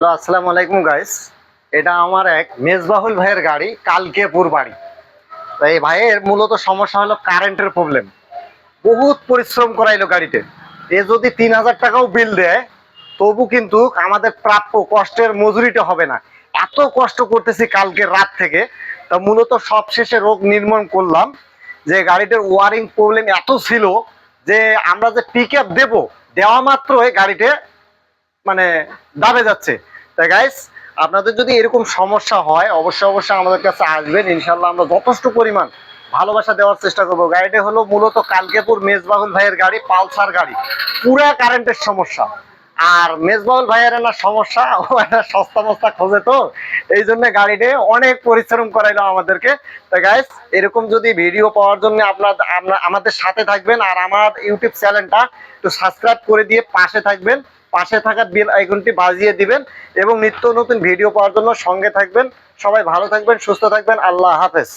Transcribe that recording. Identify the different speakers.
Speaker 1: আসসালামু আলাইকুম গাইস। এটা আমার এক মেজবাহুল ভাইয়ের গাড়ি, কালকেপুর বাড়ি। তো এই ভাইয়ের মূলত সমস্যা হলো কারেন্টের প্রবলেম। বহুত পরিশ্রম করাইলো গাড়িতে। এ যদি 3,000 টাকাও বিল দেয়, তবু কিন্তু আমাদের প্রাপ্য কষ্টের মজুরিটা হবে না। এত কষ্ট করতেছি কালকে রাত থেকে। তা মূলত সবশেষে রোগ নির্মূল করলাম যে গাড়িটার ওয়ারিং প্রবলেম এত ছিল যে আমরা যে পিক আপ দেবো, দেওয়া মাত্রই গাড়িতে মানে দাবে যাচ্ছে। তাই গাইস, আপনাদের যদি এরকম সমস্যা হয় অবশ্যই অবশ্যই আমাদের কাছে আসবেন। ইনশাল্লাহ আমরা যথেষ্ট পরিমাণ ভালোবাসা দেওয়ার চেষ্টা করবো। গাড়িটা হলো মূলত কালকেপুর মেজবাহুল ভাইয়ের গাড়ি, পালসার গাড়ি। পুরা কারেন্টের সমস্যা। আর মেজবাহুল ভাইয়ের না সমস্যা, ও একটা সস্তা মস্তা খোঁজে, তো এই জন্য গাড়িতে অনেক পরিশ্রম করাইলো আমাদেরকে। তাই গাইস, এরকম যদি ভিডিও পাওয়ার জন্য আমাদের সাথে থাকবেন, আর আমার ইউটিউব চ্যানেলটা একটু সাবস্ক্রাইব করে দিয়ে পাশে থাকবেন। পাশে থাকা বেল আইকনটি বাজিয়ে দিবেন এবং নিত্য নতুন ভিডিও পাওয়ার জন্য সঙ্গে থাকবেন। সবাই ভালো থাকবেন, সুস্থ থাকবেন। আল্লাহ হাফেজ।